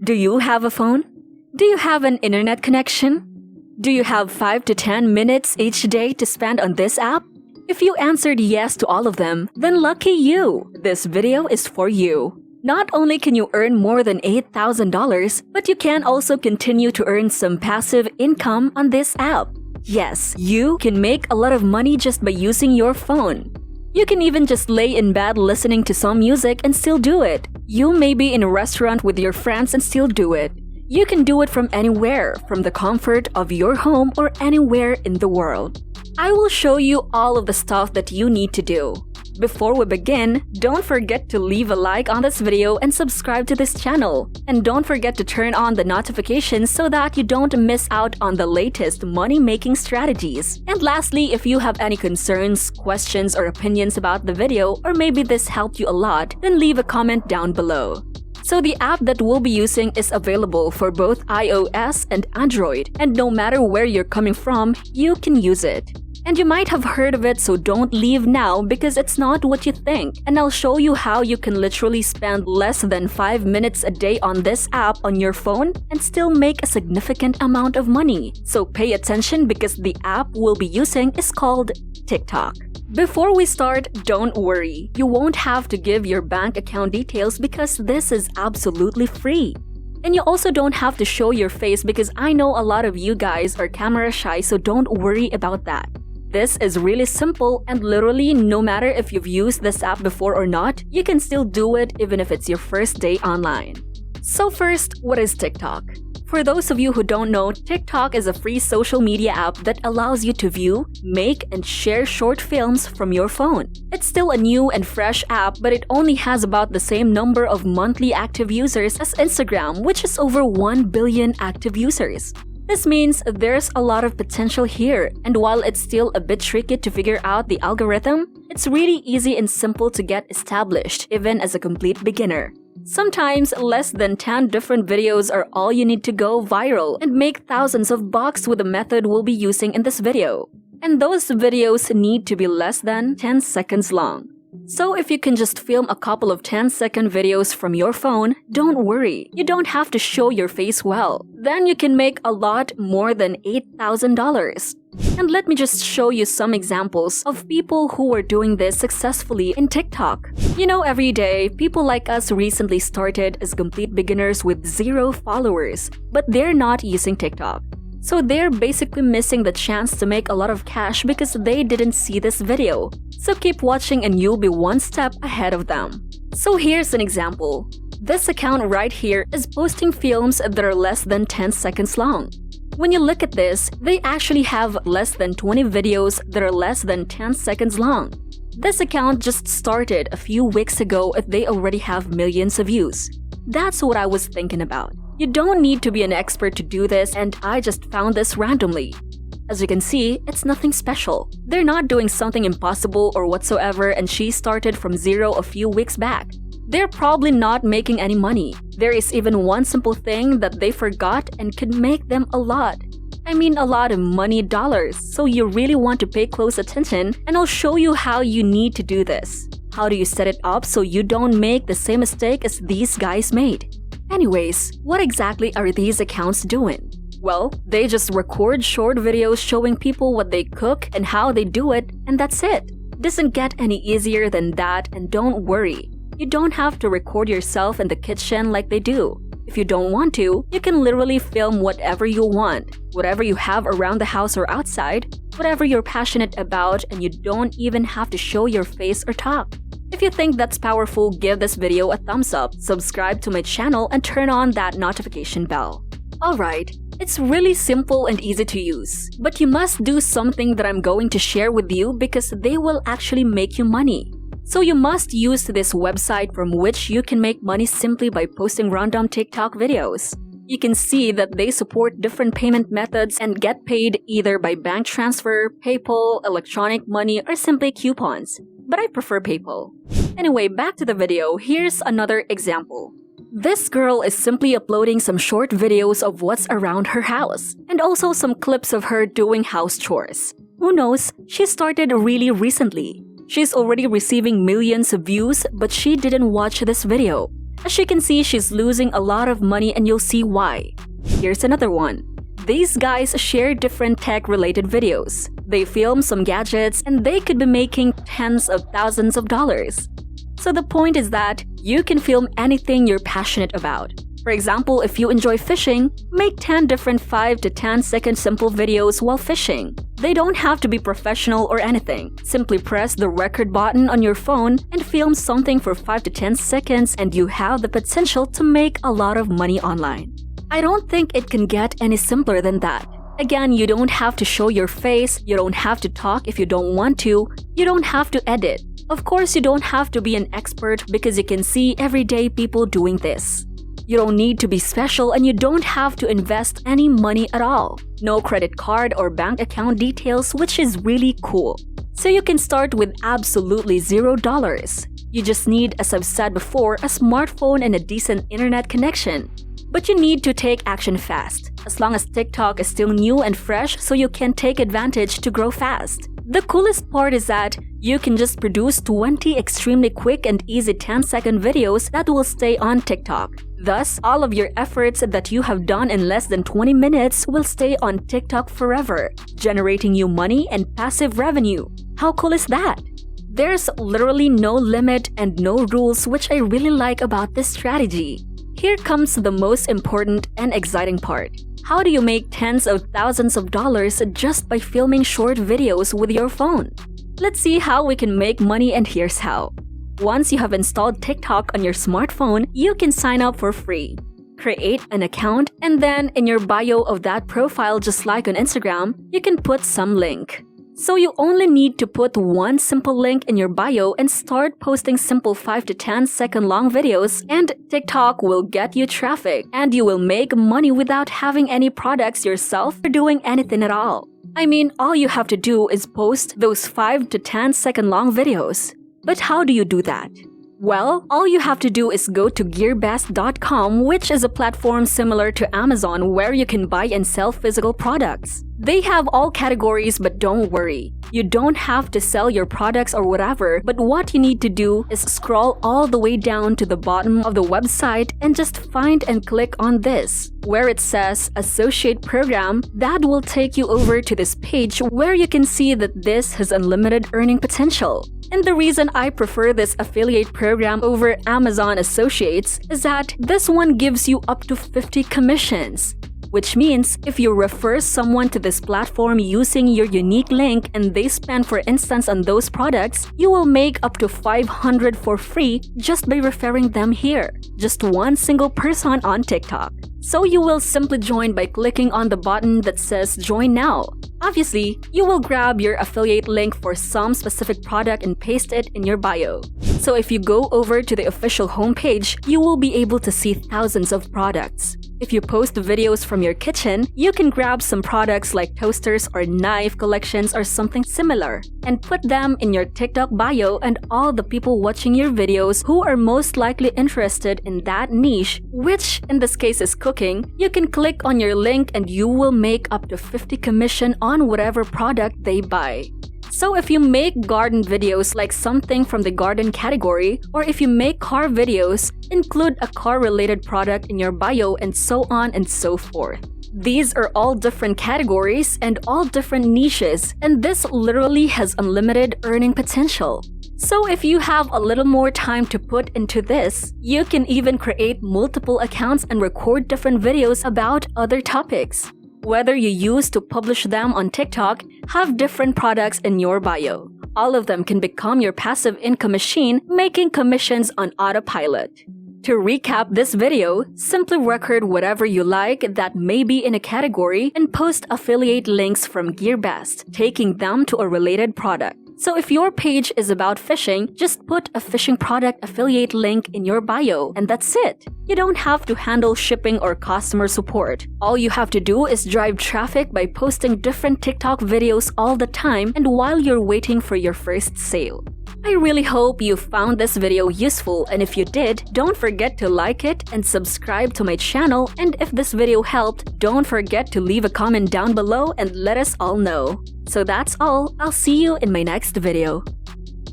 Do you have a phone? Do you have an internet connection? Do you have 5 to 10 minutes each day to spend on this app? If you answered yes to all of them, then lucky you! This video is for you. Not only can you earn more than $8,000, but you can also continue to earn some passive income on this app. Yes, you can make a lot of money just by using your phone. You can even just lay in bed listening to some music and still do it. You may be in a restaurant with your friends and still do it. You can do it from anywhere, from the comfort of your home or anywhere in the world. I will show you all of the stuff that you need to do. Before we begin, don't forget to leave a like on this video and subscribe to this channel. And don't forget to turn on the notifications so that you don't miss out on the latest money-making strategies. And lastly, if you have any concerns, questions, or opinions about the video, or maybe this helped you a lot, then leave a comment down below. So the app that we'll be using is available for both iOS and Android, and no matter where you're coming from, you can use it. And you might have heard of it, so don't leave now because it's not what you think. And I'll show you how you can literally spend less than 5 minutes a day on this app on your phone and still make a significant amount of money. So pay attention because the app we'll be using is called TikTok. Before we start, don't worry. You won't have to give your bank account details because this is absolutely free. And you also don't have to show your face because I know a lot of you guys are camera shy, so don't worry about that. This is really simple and literally no matter if you've used this app before or not, you can still do it even if it's your first day online. So first, what is TikTok? For those of you who don't know, TikTok is a free social media app that allows you to view, make, and share short films from your phone. It's still a new and fresh app, but it only has about the same number of monthly active users as Instagram, which is over 1 billion active users. This means there's a lot of potential here, and while it's still a bit tricky to figure out the algorithm, it's really easy and simple to get established, even as a complete beginner. Sometimes, less than 10 different videos are all you need to go viral and make thousands of bucks with the method we'll be using in this video. And those videos need to be less than 10 seconds long. So if you can just film a couple of 10-second videos from your phone, don't worry, you don't have to show your face well. Then you can make a lot more than $8,000. And let me just show you some examples of people who are doing this successfully in TikTok. You know, every day, people like us recently started as complete beginners with 0 followers, but they're not using TikTok. So they're basically missing the chance to make a lot of cash because they didn't see this video. So keep watching and you'll be one step ahead of them. So here's an example. This account right here is posting films that are less than 10 seconds long. When you look at this, they actually have less than 20 videos that are less than 10 seconds long. This account just started a few weeks ago and they already have millions of views. That's what I was thinking about. You don't need to be an expert to do this, and I just found this randomly. As you can see, it's nothing special. They're not doing something impossible or whatsoever, and she started from 0 a few weeks back. They're probably not making any money. There is even one simple thing that they forgot and could make them a lot. I mean a lot of money dollars, so you really want to pay close attention, and I'll show you how you need to do this. How do you set it up so you don't make the same mistake as these guys made? Anyways, what exactly are these accounts doing? Well, they just record short videos showing people what they cook and how they do it, and that's it. Doesn't get any easier than that, and don't worry. You don't have to record yourself in the kitchen like they do. If you don't want to, you can literally film whatever you want, whatever you have around the house or outside, whatever you're passionate about, and you don't even have to show your face or talk. If you think that's powerful, give this video a thumbs up, subscribe to my channel, and turn on that notification bell. Alright, it's really simple and easy to use, but you must do something that I'm going to share with you because they will actually make you money. So you must use this website from which you can make money simply by posting random TikTok videos. You can see that they support different payment methods and get paid either by bank transfer, PayPal, electronic money, or simply coupons. But I prefer PayPal. Anyway, back to the video, here's another example. This girl is simply uploading some short videos of what's around her house, and also some clips of her doing house chores. Who knows, she started really recently. She's already receiving millions of views, but she didn't watch this video. As you can see, she's losing a lot of money and you'll see why. Here's another one. These guys share different tech-related videos. They film some gadgets and they could be making tens of thousands of dollars. So the point is that you can film anything you're passionate about. For example, if you enjoy fishing, make 10 different 5 to 10 second simple videos while fishing. They don't have to be professional or anything. Simply press the record button on your phone and film something for 5 to 10 seconds and you have the potential to make a lot of money online. I don't think it can get any simpler than that. Again, you don't have to show your face, you don't have to talk if you don't want to, you don't have to edit. Of course, you don't have to be an expert because you can see everyday people doing this. You don't need to be special and you don't have to invest any money at all. No credit card or bank account details, which is really cool. So you can start with absolutely $0. You just need, as I've said before, a smartphone and a decent internet connection. But you need to take action fast, as long as TikTok is still new and fresh so you can take advantage to grow fast. The coolest part is that you can just produce 20 extremely quick and easy 10-second videos that will stay on TikTok. Thus, all of your efforts that you have done in less than 20 minutes will stay on TikTok forever, generating you money and passive revenue. How cool is that? There's literally no limit and no rules, which I really like about this strategy. Here comes the most important and exciting part. How do you make tens of thousands of dollars just by filming short videos with your phone? Let's see how we can make money, and here's how. Once you have installed TikTok on your smartphone, you can sign up for free. Create an account, and then in your bio of that profile, just like on Instagram, you can put some link. So you only need to put one simple link in your bio and start posting simple 5 to 10 second long videos, and TikTok will get you traffic and you will make money without having any products yourself or doing anything at all. I mean, all you have to do is post those 5 to 10 second long videos. But how do you do that? Well, all you have to do is go to GearBest.com, which is a platform similar to Amazon where you can buy and sell physical products. They have all categories, but don't worry. You don't have to sell your products or whatever, but what you need to do is scroll all the way down to the bottom of the website and just find and click on this, where it says Associate Program. That will take you over to this page where you can see that this has unlimited earning potential. And the reason I prefer this affiliate program over Amazon Associates is that this one gives you up to 50 commissions. Which means if you refer someone to this platform using your unique link and they spend, for instance, on those products, you will make up to $500 for free just by referring them here. Just one single person on TikTok. So you will simply join by clicking on the button that says Join Now. Obviously, you will grab your affiliate link for some specific product and paste it in your bio. So if you go over to the official homepage, you will be able to see thousands of products. If you post videos from your kitchen, you can grab some products like toasters or knife collections or something similar and put them in your TikTok bio, and all the people watching your videos who are most likely interested in that niche, which in this case is cooking, you can click on your link and you will make up to 50 commission on whatever product they buy. So if you make garden videos like something from the garden category, or if you make car videos, include a car-related product in your bio, and so on and so forth. These are all different categories and all different niches, and this literally has unlimited earning potential. So if you have a little more time to put into this, you can even create multiple accounts and record different videos about other topics. Whether you use to publish them on TikTok, have different products in your bio. All of them can become your passive income machine, making commissions on autopilot. To recap this video, simply record whatever you like that may be in a category and post affiliate links from GearBest, taking them to a related product. So if your page is about fishing, just put a fishing product affiliate link in your bio, and that's it. You don't have to handle shipping or customer support. All you have to do is drive traffic by posting different TikTok videos all the time and while you're waiting for your first sale. I really hope you found this video useful, and if you did, don't forget to like it and subscribe to my channel, and if this video helped, don't forget to leave a comment down below and let us all know. So that's all. I'll see you in my next video.